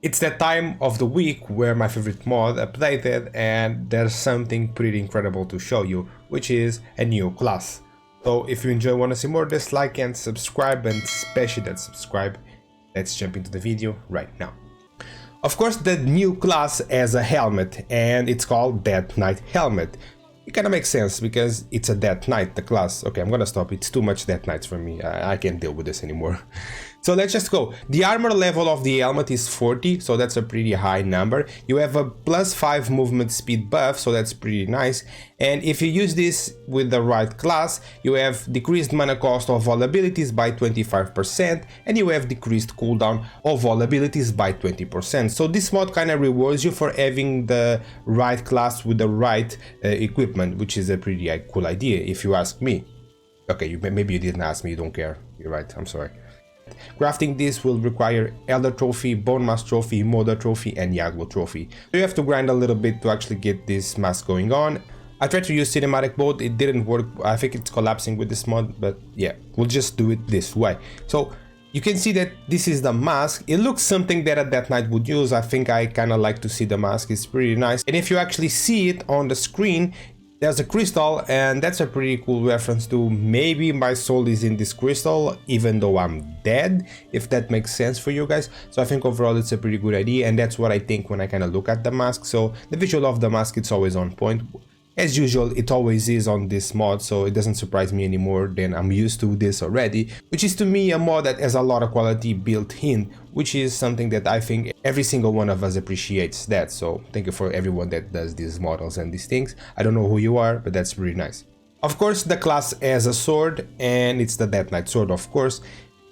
It's that time of the week where my favorite mod updated and there's something pretty incredible to show you, which is a new class. So if you enjoy, want to see more, just like and subscribe, and especially that subscribe. Let's jump into the video right now. Of course, the new class has a helmet and it's called Death Knight Helmet. It kind of makes sense because it's a Death Knight, the class. Okay, I'm gonna stop. It's too much Death Knights for me. I can't deal with this anymore. So let's just go. The armor level of the helmet is 40, so that's a pretty high number. You have a +5 movement speed buff, so that's pretty nice. And if you use this with the right class, you have decreased mana cost of all abilities by 25%, and you have decreased cooldown of all abilities by 20%. So this mod kind of rewards you for having the right class with the right equipment, which is a pretty cool idea if you ask me. Okay, maybe you didn't ask me, you don't care. You're right, I'm sorry. Crafting this will require Elder Trophy, Bone Mask Trophy, Moda Trophy, and Yaglo Trophy. So you have to grind a little bit to actually get this mask going on. I tried to use cinematic mode, it didn't work. I think it's collapsing with this mod, but yeah, we'll just do it this way. So you can see that this is the mask. It looks something that a Death Knight would use. I think I kind of like to see the mask, it's pretty nice. And if you actually see it on the screen, there's a crystal, and that's a pretty cool reference to maybe my soul is in this crystal even though I'm dead, if that makes sense for you guys. So I think overall it's a pretty good idea, and that's what I think when I kind of look at the mask. So the visual of the mask, it's always on point. As usual, it always is on this mod, so it doesn't surprise me anymore. Then I'm used to this already, which is to me a mod that has a lot of quality built in, which is something that I think every single one of us appreciates that. So thank you for everyone that does these models and these things. I don't know who you are, but that's really nice. Of course, the class has a sword, and it's the Death Knight sword, of course.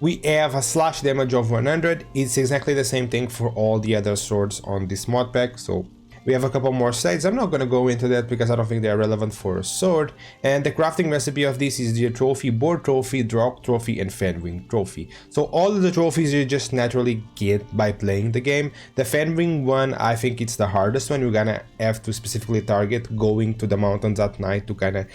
We have a slash damage of 100. It's exactly the same thing for all the other swords on this mod pack, so we have a couple more sides. I'm not going to go into that because I don't think they are relevant for a sword. And the crafting recipe of this is the trophy, board trophy, drop trophy, and fanwing trophy. So all of the trophies you just naturally get by playing the game. The fanwing one, I think it's the hardest one. You're gonna have to specifically target going to the mountains at night to kind of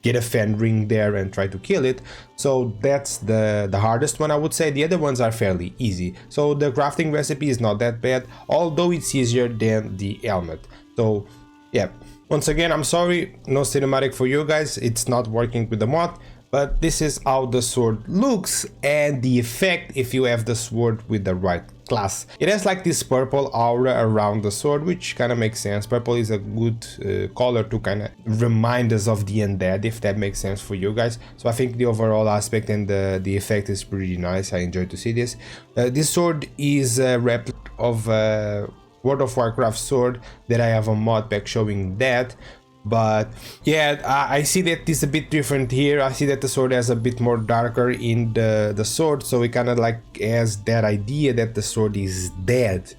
get a fan ring there and try to kill it. So that's the hardest one, I would say. The other ones are fairly easy. So the crafting recipe is not that bad, although it's easier than the helmet. So yeah, once again, I'm sorry, no cinematic for you guys. It's not working with the mod, but this is how the sword looks and the effect if you have the sword with the right class. It has like this purple aura around the sword, which kind of makes sense. Purple is a good color to kind of remind us of the undead, if that makes sense for you guys. So I think the overall aspect and the effect is pretty nice. I enjoy to see this. This sword is a replica of World of Warcraft sword that I have a mod pack showing that. But yeah, I see that it's a bit different here. I see that the sword has a bit more darker in the sword, so it kind of like has that idea that the sword is dead.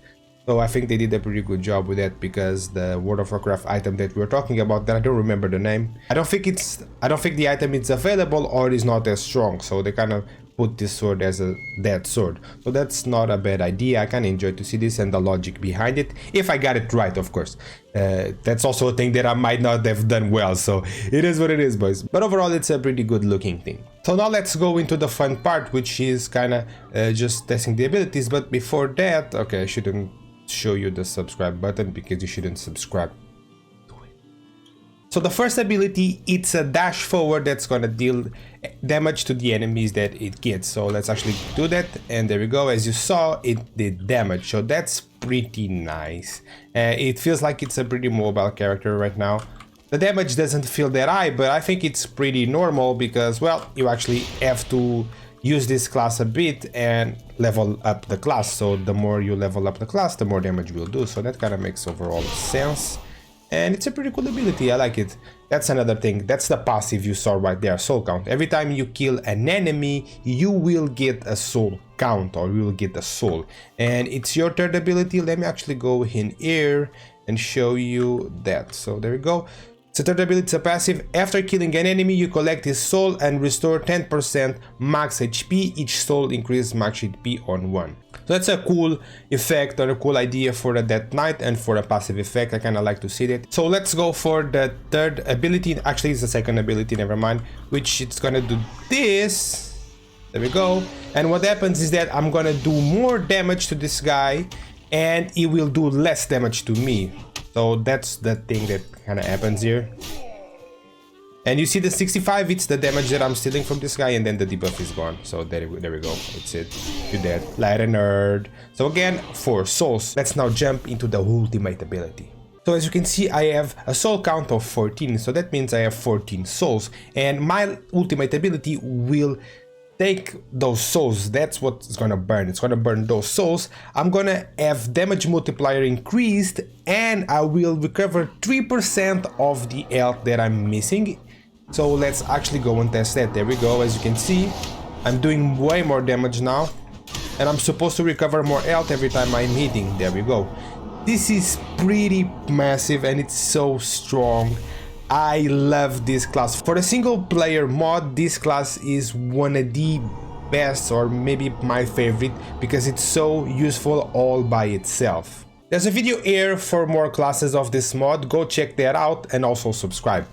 So I think they did a pretty good job with that, because the World of Warcraft item that we were talking about, that I don't remember the name. I don't think the item is available, or it is not as strong. So they kind of put this sword as a dead sword. So that's not a bad idea. I kind of enjoy to see this and the logic behind it, if I got it right, of course. That's also a thing that I might not have done well, so it is what it is, boys. But overall, it's a pretty good looking thing. So now let's go into the fun part, which is kind of just testing the abilities. But before that, okay, I shouldn't show you the subscribe button because you shouldn't subscribe. So the first ability, it's a dash forward that's gonna deal damage to the enemies that it gets. So let's actually do that, and there we go. As you saw, it did damage, so that's pretty nice. It feels like it's a pretty mobile character right now. The damage doesn't feel that high, but I think it's pretty normal because, well, you actually have to use this class a bit and level up the class. So the more you level up the class, the more damage we'll do. So that kind of makes overall sense. And it's a pretty cool ability, I like it. That's another thing, that's the passive you saw right there, soul count. Every time you kill an enemy, you will get a soul count, or you will get a soul. And it's your third ability. Let me actually go in here and show you that. So there we go. It's a third ability, it's a passive. After killing an enemy, you collect his soul and restore 10% max HP. Each soul increases max HP on 1. So that's a cool effect, or a cool idea for the Death Knight, and for a passive effect. I kind of like to see that. So let's go for the third ability. Actually, it's the second ability, never mind. Which it's gonna do this. There we go. And what happens is that I'm gonna do more damage to this guy, and it will do less damage to me. So that's the thing that kind of happens here. And you see the 65, it's the damage that I'm stealing from this guy, and then the debuff is gone. So there we go, it's it. You're dead. Like a nerd. So again, 4 souls. Let's now jump into the ultimate ability. So as you can see, I have a soul count of 14, so that means I have 14 souls. And my ultimate ability will take those souls. That's what it's gonna burn. It's gonna burn those souls. I'm gonna have damage multiplier increased, and I will recover 3% of the health that I'm missing. So let's actually go and test that. There we go. As you can see, I'm doing way more damage now, and I'm supposed to recover more health every time I'm hitting. There we go. This is pretty massive, and it's so strong. I love this class. For a single player mod, this class is one of the best, or maybe my favorite, because it's so useful all by itself. There's a video here for more classes of this mod. Go check that out and also subscribe.